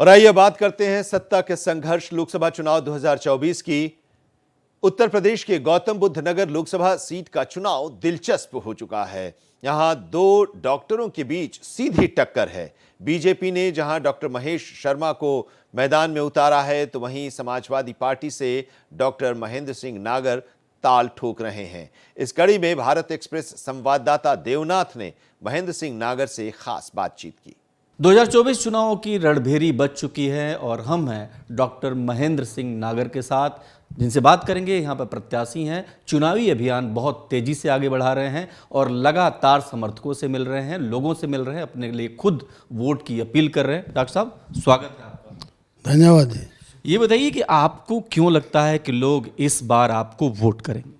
और आइए बात करते हैं सत्ता के संघर्ष लोकसभा चुनाव 2024 की। उत्तर प्रदेश के गौतम बुद्ध नगर लोकसभा सीट का चुनाव दिलचस्प हो चुका है। यहां दो डॉक्टरों के बीच सीधी टक्कर है। बीजेपी ने जहां डॉक्टर महेश शर्मा को मैदान में उतारा है, तो वहीं समाजवादी पार्टी से डॉक्टर महेंद्र सिंह नागर ताल ठोक रहे हैं। इस कड़ी में भारत एक्सप्रेस संवाददाता देवनाथ ने महेंद्र सिंह नागर से खास बातचीत की। 2024 चुनाव की रणभेरी बज चुकी है और हम हैं डॉक्टर महेंद्र सिंह नागर के साथ, जिनसे बात करेंगे। यहाँ पर प्रत्याशी हैं, चुनावी अभियान बहुत तेजी से आगे बढ़ा रहे हैं और लगातार समर्थकों से मिल रहे हैं, लोगों से मिल रहे हैं, अपने लिए खुद वोट की अपील कर रहे हैं। डॉक्टर साहब, स्वागत है आपका। धन्यवाद। ये बताइए कि आपको क्यों लगता है कि लोग इस बार आपको वोट करेंगे?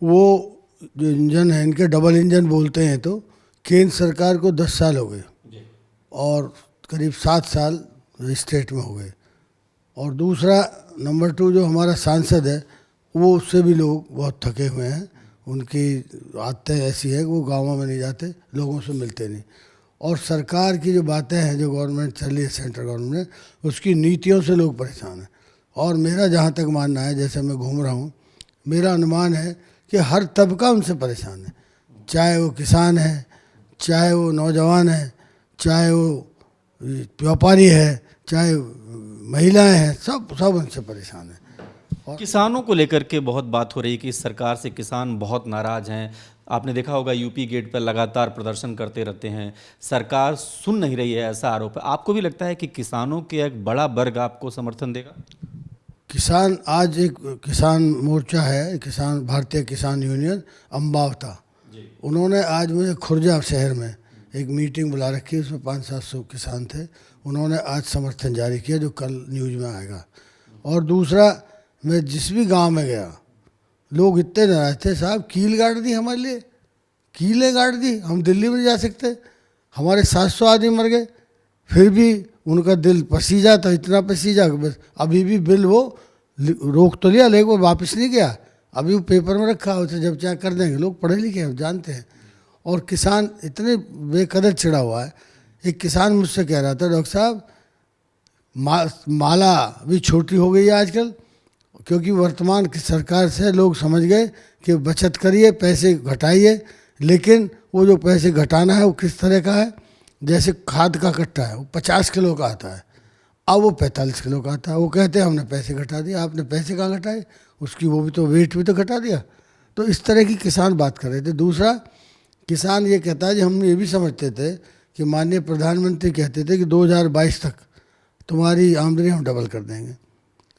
वो जो इंजन है, इनके डबल इंजन बोलते हैं, तो केंद्र सरकार को 10 साल हो गए और करीब 7 साल स्टेट में हो गए। और दूसरा नंबर 2 जो हमारा सांसद है, वो उससे भी लोग बहुत थके हुए हैं। उनकी आदतें ऐसी है कि वो गाँवों में नहीं जाते, लोगों से मिलते नहीं। और सरकार की जो बातें हैं, जो गवर्नमेंट चल रही है, सेंट्रल गवर्नमेंट, उसकी नीतियों से लोग परेशान हैं। और मेरा जहाँ तक मानना है, जैसे मैं घूम रहा हूँ, मेरा अनुमान है कि हर तबका उनसे परेशान है। चाहे वो किसान है, चाहे वो नौजवान है, चाहे वो व्यापारी है, चाहे महिलाएं हैं, सब उनसे परेशान हैं। किसानों को लेकर के बहुत बात हो रही है कि इस सरकार से किसान बहुत नाराज़ हैं। आपने देखा होगा यूपी गेट पर लगातार प्रदर्शन करते रहते हैं, सरकार सुन नहीं रही है, ऐसा आरोप है। आपको भी लगता है कि किसानों के एक बड़ा वर्ग आपको समर्थन देगा? किसान, आज एक किसान मोर्चा है, किसान भारतीय किसान यूनियन अम्बावता, उन्होंने आज मुझे खुर्जा शहर में एक मीटिंग बुला रखी है, उसमें 500-700 किसान थे। उन्होंने आज समर्थन जारी किया, जो कल न्यूज़ में आएगा। और दूसरा, मैं जिस भी गांव में गया, लोग इतने नाराज थे, साहब कील गाड़ दी हमारे लिए, कीलें गाड़ दी, हम दिल्ली में नहीं जा सकते, हमारे 700 आदमी मर गए। फिर भी उनका दिल पसीजा था, इतना पसीजा कि बस अभी भी बिल वो रोक तो लिया, लेकिन वो वापस नहीं गया। अभी वो पेपर में रखा, उसे जब चाहे कर देंगे। लोग पढ़े लिखे हैं, जानते हैं। और किसान इतने बेकदर चिढ़ा हुआ है। एक किसान मुझसे कह रहा था, डॉक्टर साहब माला भी छोटी हो गई है आजकल, क्योंकि वर्तमान की सरकार से लोग समझ गए कि बचत करिए, पैसे घटाइए, लेकिन वो जो पैसे घटाना है वो किस तरह का है। जैसे खाद का कट्टा है, वो 50 किलो का आता है, अब वो 45 किलो का आता है। वो कहते हैं हमने पैसे घटा दिए। आपने पैसे कहाँ घटाए? उसकी वो भी तो वेट भी तो घटा दिया। तो इस तरह की किसान बात कर रहे थे। दूसरा, किसान ये कहता है कि हम ये भी समझते थे कि माननीय प्रधानमंत्री कहते थे कि 2022 तक तुम्हारी आमदनी हम डबल कर देंगे,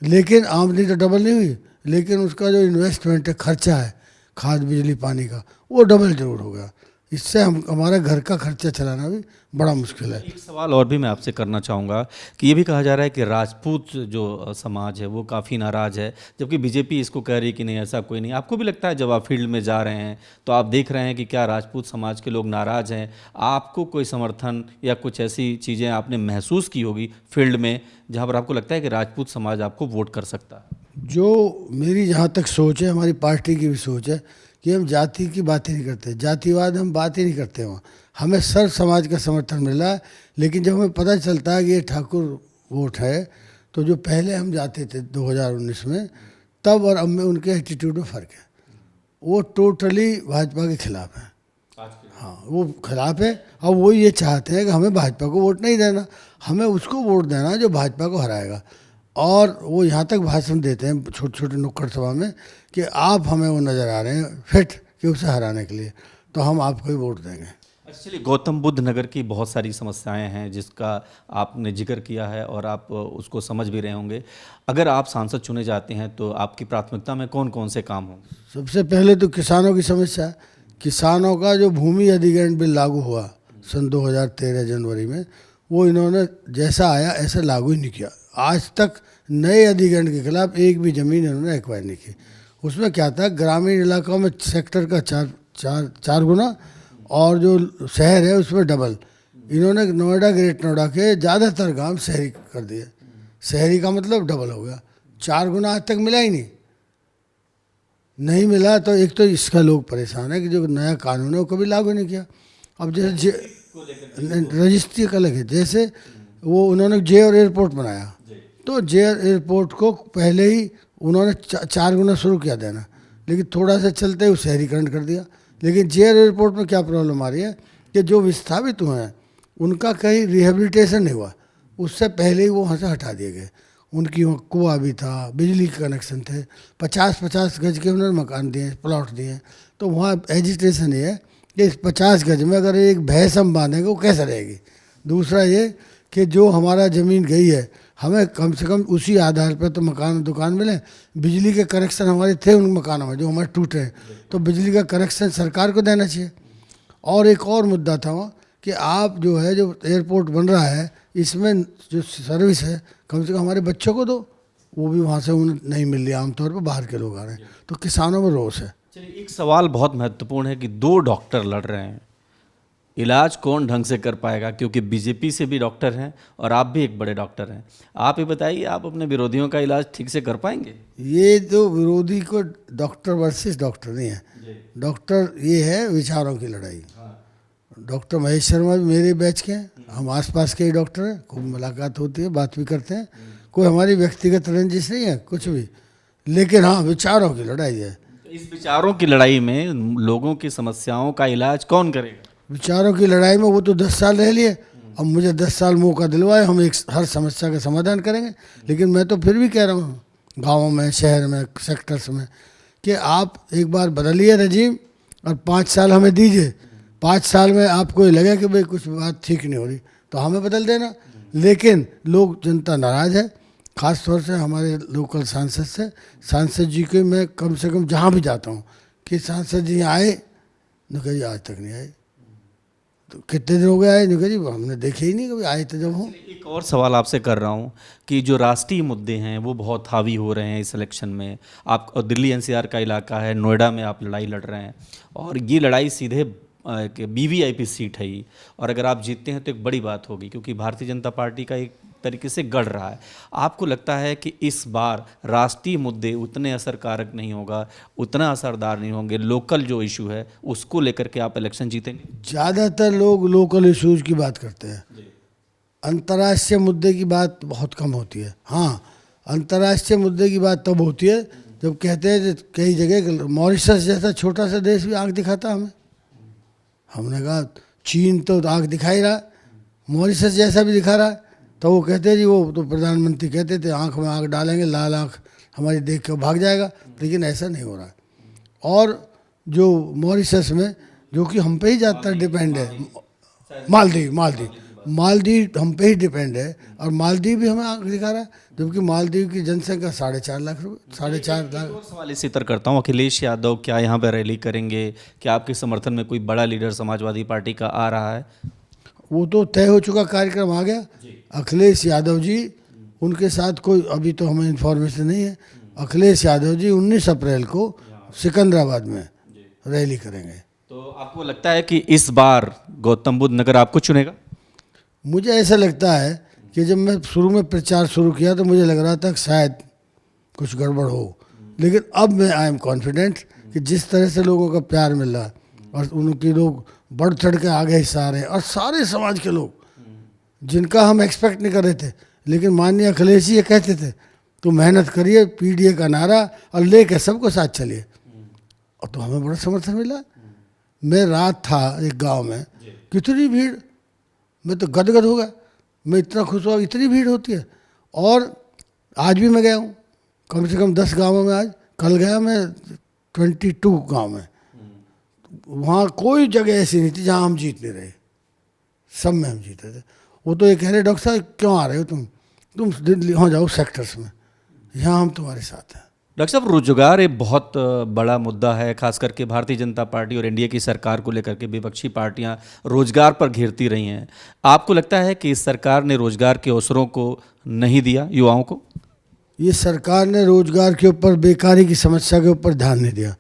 लेकिन आमदनी तो डबल नहीं हुई, लेकिन उसका जो इन्वेस्टमेंट है, खर्चा है खाद बिजली पानी का, वो डबल जरूर हो गया। इससे हमारा घर का खर्चा चलाना भी बड़ा मुश्किल है। एक सवाल और भी मैं आपसे करना चाहूँगा कि ये भी कहा जा रहा है कि राजपूत जो समाज है वो काफ़ी नाराज़ है, जबकि बीजेपी इसको कह रही है कि नहीं, ऐसा कोई नहीं। आपको भी लगता है, जब आप फील्ड में जा रहे हैं तो आप देख रहे हैं कि क्या राजपूत समाज के लोग नाराज़ हैं? आपको कोई समर्थन या कुछ ऐसी चीज़ें आपने महसूस की होगी फील्ड में जहाँ पर आपको लगता है कि राजपूत समाज आपको वोट कर सकता है? जो मेरी जहाँ तक सोच है, हमारी पार्टी की भी सोच है कि हम जाति की बात ही नहीं करते, जातिवाद हम बात ही नहीं करते। वहाँ हमें सर्व समाज का समर्थन मिल रहा है। लेकिन जब हमें पता चलता है कि ये ठाकुर वोट है, तो जो पहले हम जाते थे 2019 में, तब और अब में उनके एटीट्यूड में फ़र्क है। वो टोटली भाजपा के खिलाफ है। हाँ, वो खिलाफ है। अब वो ये चाहते हैं कि हमें भाजपा को वोट नहीं देना, हमें उसको वोट देना जो भाजपा को हराएगा। और वो यहाँ तक भाषण देते हैं छोटे छोटे नुक्कड़ सभा में कि आप हमें वो नज़र आ रहे हैं फिट कि उसे हराने के लिए, तो हम आपको ही वोट देंगे। एक्चुअली गौतम बुद्ध नगर की बहुत सारी समस्याएं हैं जिसका आपने जिक्र किया है और आप उसको समझ भी रहे होंगे। अगर आप सांसद चुने जाते हैं तो आपकी प्राथमिकता में कौन कौन से काम होंगे? सबसे पहले तो किसानों की समस्या। किसानों का जो भूमि अधिग्रहण बिल लागू हुआ सन 2013 जनवरी में, वो इन्होंने जैसा आया ऐसा लागू ही नहीं किया। आज तक नए अधिग्रहण के खिलाफ एक भी ज़मीन इन्होंने एक्वायर नहीं की। उसमें क्या था, ग्रामीण इलाकों में सेक्टर का चार गुना और जो शहर है उसमें डबल। इन्होंने नोएडा, ग्रेट नोएडा के ज़्यादातर गांव शहरी कर दिए। शहरी का मतलब डबल हो गया, 4 गुना आज तक मिला ही नहीं मिला। तो एक तो इसका लोग परेशान है कि जो नया कानून है वो कभी लागू नहीं किया। अब जैसे रजिस्ट्री का अलग है, जैसे वो उन्होंने जे और एयरपोर्ट बनाया, तो जे और एयरपोर्ट को पहले ही उन्होंने 4 गुना शुरू किया देना, लेकिन थोड़ा सा चलते ही उसे शहरीकरण कर दिया। लेकिन जे और एयरपोर्ट में क्या प्रॉब्लम आ रही है कि जो विस्थापित हुए हैं उनका कहीं रिहेबिलिटेशन नहीं हुआ, उससे पहले ही वो वहाँ से हटा दिए गए। उनकी वहाँ कुआं भी था, बिजली के कनेक्शन थे, 50-50 गज के उन्होंने मकान दिए, प्लॉट दिए। तो वहाँ एजिटेशन ये है कि इस 50 गज में अगर एक भैंस हम बांधेंगे वो कैसे रहेगी। दूसरा ये कि जो हमारा ज़मीन गई है हमें कम से कम उसी आधार पर तो मकान दुकान मिले। बिजली के कनेक्शन हमारे थे उन मकानों में जो हमारे टूटे हैं, तो बिजली का कनेक्शन सरकार को देना चाहिए। और एक और मुद्दा था वहाँ कि आप जो है जो एयरपोर्ट बन रहा है इसमें जो सर्विस है कम से कम हमारे बच्चों को दो, वो भी वहाँ से उन्हें नहीं मिल रही, आमतौर पर बाहर के लोग आ रहे हैं, तो किसानों में रोष है। चलिए, एक सवाल बहुत महत्वपूर्ण है कि 2 डॉक्टर लड़ रहे हैं, इलाज कौन ढंग से कर पाएगा, क्योंकि बीजेपी से भी डॉक्टर हैं और आप भी एक बड़े डॉक्टर हैं। आप ये बताइए, आप अपने विरोधियों का इलाज ठीक से कर पाएंगे? ये जो विरोधी को डॉक्टर वर्सेस डॉक्टर नहीं है, डॉक्टर ये है विचारों की लड़ाई। डॉक्टर महेश शर्मा भी मेरे बैच के हैं, हम आसपास के ही डॉक्टर हैं, खूब मुलाकात होती है, बात भी करते हैं, कोई हमारी व्यक्तिगत रंजिश नहीं है कुछ भी, लेकिन हाँ विचारों की लड़ाई है। तो इस विचारों की लड़ाई में लोगों की समस्याओं का इलाज कौन करेगा? विचारों की लड़ाई में वो तो 10 साल रह लिए, अब मुझे 10 साल मौका दिलवाए, हम एक हर समस्या का समाधान करेंगे। लेकिन मैं तो फिर भी कह रहा हूँ गाँवों में, शहर में, सेक्टर्स में कि आप एक बार बदलिए रजीम और 5 साल हमें दीजिए। 5 साल में आपको ये लगे कि भाई कुछ बात ठीक नहीं हो रही तो हमें बदल देना। लेकिन लोग, जनता नाराज़ है, ख़ास तौर से हमारे लोकल सांसद से। सांसद जी के मैं कम से कम जहाँ भी जाता हूँ कि सांसद जी आए, न कही आज तक नहीं आए, तो कितने दिन हो गए आए, नहीं कही हमने देखे ही नहीं कभी आए थे जब हूँ। एक और सवाल आपसे कर रहा हूँ कि जो राष्ट्रीय मुद्दे हैं वो बहुत हावी हो रहे हैं इस इलेक्शन में। आप दिल्ली एनसीआर का इलाका है, नोएडा में आप लड़ाई लड़ रहे हैं और ये लड़ाई सीधे BVIP सीट है ही, और अगर आप जीतते हैं तो एक बड़ी बात होगी, क्योंकि भारतीय जनता पार्टी का एक तरीके से गढ़ रहा है। आपको लगता है कि इस बार राष्ट्रीय मुद्दे उतने असरकारक नहीं होगा, उतना असरदार नहीं होंगे, लोकल जो इशू है उसको लेकर के आप इलेक्शन जीतेंगे? ज़्यादातर लोग लोकल इश्यूज की बात करते हैं, अंतर्राष्ट्रीय मुद्दे की बात बहुत कम होती है। हाँ, अंतर्राष्ट्रीय मुद्दे की बात तब होती है जब कहते हैं कि कई जगह मॉरिशस जैसा छोटा सा देश भी आंख दिखाता हमें। हमने कहा चीन तो आंख दिखा ही रहा, मॉरिशस जैसा भी दिखा रहा है, तो वो कहते हैं जी, वो तो प्रधानमंत्री कहते थे आंख में आंख डालेंगे, लाल आंख हमारी देख के भाग जाएगा, लेकिन ऐसा नहीं हो रहा है। और जो मॉरिशस में, जो कि हम पे ही ज़्यादातर डिपेंड है, मालदीव हम पे ही डिपेंड है, और मालदीव भी हमें आंख दिखा रहा है, जबकि मालदीव की जनसंख्या 4.5 लाख, 4.5 लाख। और सवाल इसी तरह करता हूँ, अखिलेश यादव क्या यहाँ पर रैली करेंगे? क्या आपके समर्थन में कोई बड़ा लीडर समाजवादी पार्टी का आ रहा है? वो तो तय हो चुका कार्यक्रम आ गया। अखिलेश यादव जी, उनके साथ कोई अभी तो हमें इन्फॉर्मेशन नहीं है। अखिलेश यादव जी 19 अप्रैल को सिकंदराबाद में रैली करेंगे। तो आपको लगता है कि इस बार गौतम बुद्ध नगर आपको चुनेगा? मुझे ऐसा लगता है कि जब मैं शुरू में प्रचार शुरू किया तो मुझे लग रहा था कि शायद कुछ गड़बड़ हो, लेकिन अब मैं आई एम कॉन्फिडेंट कि जिस तरह से लोगों का प्यार मिल रहा है और उनके लोग बढ़ चढ़ के आगे हिस्सा रहे हैं, और सारे समाज के लोग जिनका हम एक्सपेक्ट नहीं कर रहे थे, लेकिन माननीय अखिलेश जी ये कहते थे तो मेहनत करिए, PDA का नारा और लेके सबको साथ चलिए, और तो हमें बड़ा समर्थन मिला। मैं रात था एक गांव में, कितनी भीड़, मैं तो गदगद हो गया, मैं इतना खुश हुआ, इतनी भीड़ होती है। और आज भी मैं गया हूँ कम से कम 10 गाँवों में, आज कल गया मैं 22 गाँव में, वहाँ कोई जगह ऐसी नहीं थी जहाँ हम जीत नहीं रहे, सब में हम जीते थे। वो तो ये कह रहे डॉक्टर साहब क्यों आ रहे हो तुम दिल्ली हो जाओ सेक्टर्स में, यहाँ हम तुम्हारे साथ हैं। डॉक्टर साहब, रोजगार एक बहुत बड़ा मुद्दा है, खास करके भारतीय जनता पार्टी और NDA की सरकार को लेकर के विपक्षी पार्टियां रोजगार पर घेरती रही हैं। आपको लगता है कि इस सरकार ने रोजगार के अवसरों को नहीं दिया युवाओं को? ये सरकार ने रोजगार के ऊपर, बेकारी की समस्या के ऊपर ध्यान नहीं दिया।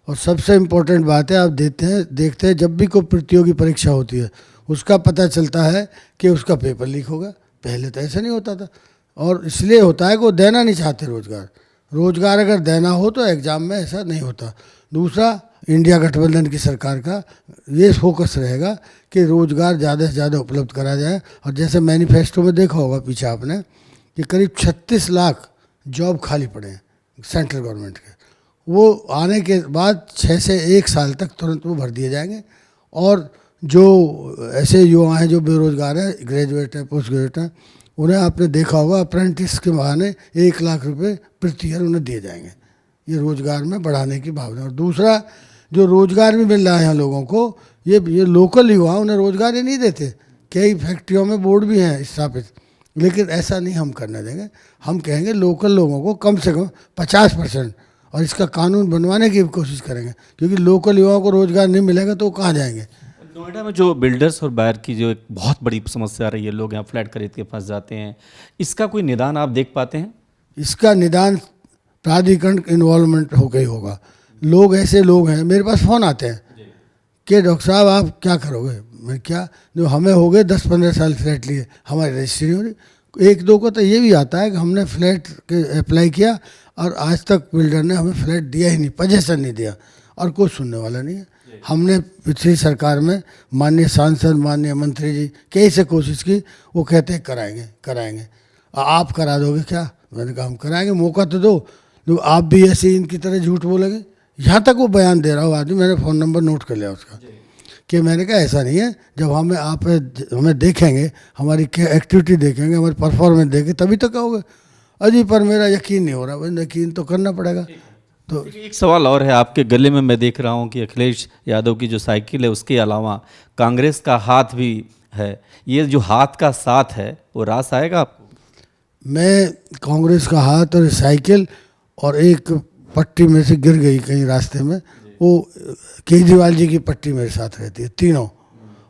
और सबसे इम्पोर्टेंट बात है, आप देखते हैं जब भी कोई प्रतियोगी परीक्षा होती है उसका पता चलता है कि उसका पेपर लीक होगा। पहले तो ऐसा नहीं होता था, और इसलिए होता है कि वो देना नहीं चाहते रोजगार। रोजगार अगर देना हो तो एग्ज़ाम में ऐसा नहीं होता। दूसरा इंडिया गठबंधन की सरकार का ये फोकस रहेगा कि रोज़गार ज़्यादा से ज़्यादा उपलब्ध करा जाए। और जैसे मैनिफेस्टो में देखा होगा पीछे आपने कि करीब 36 लाख जॉब खाली पड़े हैं सेंट्रल गवर्नमेंट के, वो आने के बाद 6 से 1 साल तक तुरंत वो भर दिए जाएंगे। और जो ऐसे युवा हैं जो बेरोज़गार हैं, ग्रेजुएट हैं, पोस्ट ग्रेजुएट हैं, उन्हें आपने देखा होगा अप्रेंटिस के बहाने 1 लाख रुपए प्रति ईयर उन्हें दिए जाएंगे। ये रोज़गार में बढ़ाने की भावना। और दूसरा जो रोज़गार भी मिल रहा है यहाँ लोगों को, ये लोकल युवा उन्हें रोज़गार ही नहीं देते। कई फैक्ट्रियों में बोर्ड भी हैं स्थापित, लेकिन ऐसा नहीं हम करने देंगे। हम कहेंगे लोकल लोगों को कम से कम 50%, और इसका कानून बनवाने की भी कोशिश करेंगे, क्योंकि लोकल युवाओं को रोज़गार नहीं मिलेगा तो वो कहाँ जाएंगे। नोएडा में जो बिल्डर्स और बायर की जो एक बहुत बड़ी समस्या आ रही है, लोग यहाँ फ्लैट खरीद के फंस जाते हैं, इसका कोई निदान आप देख पाते हैं? इसका निदान प्राधिकरण इन्वॉल्वमेंट होकर ही होगा। लोग ऐसे लोग हैं, मेरे पास फ़ोन आते हैं कि डॉक्टर साहब आप क्या करोगे। मैं क्या, जो हमें हो गए 10-15 साल फ्लैट लिए, हमारी रजिस्ट्री नहीं हो रही। 1-2 को तो ये भी आता है कि हमने फ्लैट के अप्लाई किया और आज तक बिल्डर ने हमें फ्लैट दिया ही नहीं, पोजेसन नहीं दिया, और कोई सुनने वाला नहीं है। हमने पिछली सरकार में माननीय सांसद, माननीय मंत्री जी कई से कोशिश की, वो कहते हैं कराएंगे। आप करा दोगे क्या? मैंने कहा हम कराएंगे, मौका तो दो। आप भी ऐसे इनकी तरह झूठ बोलेंगे। यहाँ तक वो बयान दे रहा हो आदमी, मैंने फ़ोन नंबर नोट कर लिया उसका, कि मैंने कहा ऐसा नहीं है, जब हमें देखेंगे, हमारी एक्टिविटी देखेंगे, हमारी परफॉर्मेंस देखेंगे, तभी तो कहोगे। अजी पर मेरा यकीन नहीं हो रहा। भाई यकीन तो करना पड़ेगा। तो एक सवाल और है, आपके गले में मैं देख रहा हूँ कि अखिलेश यादव की जो साइकिल है उसके अलावा कांग्रेस का हाथ भी है। ये जो हाथ का साथ है वो रास आएगा आपको? मैं कांग्रेस का हाथ और साइकिल, और एक पट्टी में से गिर गई कहीं रास्ते में, वो केजरीवाल जी की पट्टी मेरे साथ रहती है, तीनों।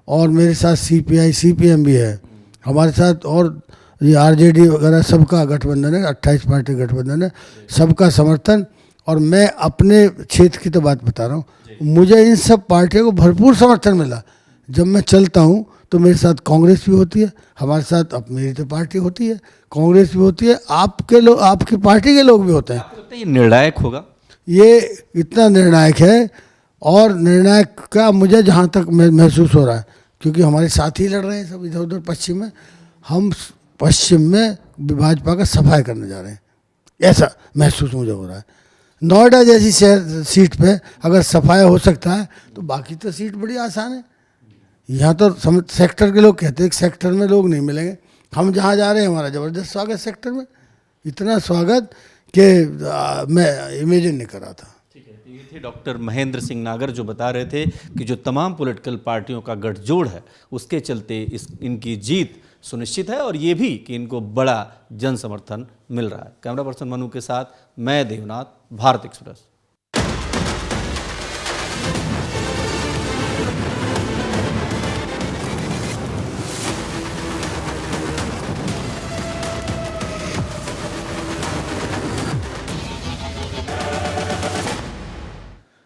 और मेरे साथ CPI CPM भी है हमारे साथ, और ये RJD वगैरह सबका गठबंधन है, 28 पार्टी गठबंधन है, सबका समर्थन। और मैं अपने क्षेत्र की तो बात बता रहा हूँ, मुझे इन सब पार्टियों को भरपूर समर्थन मिला। जब मैं चलता हूँ तो मेरे साथ कांग्रेस भी होती है, हमारे साथ अब मेरी तो पार्टी होती है, कांग्रेस भी होती है, आपके लोग, आपकी पार्टी के लोग भी होते हैं। आपको लगता है ये निर्णायक होगा? ये इतना निर्णायक है, और निर्णायक का मुझे जहाँ तक महसूस हो रहा है, क्योंकि हमारे साथी लड़ रहे हैं सब इधर उधर पश्चिम में, हम पश्चिम में भाजपा का सफाई करने जा रहे हैं, ऐसा महसूस मुझे हो रहा है। नोएडा जैसी शहर सीट पे अगर सफाई हो सकता है तो बाकी तो सीट बड़ी आसान है। यहाँ तो सेक्टर के लोग कहते हैं कि सेक्टर में लोग नहीं मिलेंगे। हम जहाँ जा रहे हैं हमारा ज़बरदस्त स्वागत सेक्टर में, इतना स्वागत कि मैं इमेजिन नहीं कर रहा था। ठीक है, तो ये थे डॉक्टर महेंद्र सिंह नागर, जो बता रहे थे कि जो तमाम पॉलिटिकल पार्टियों का गठजोड़ है उसके चलते इनकी जीत सुनिश्चित है, और ये भी कि इनको बड़ा जन समर्थन मिल रहा है। कैमरा पर्सन मनु के साथ मैं देवनाथ, भारत एक्सप्रेस।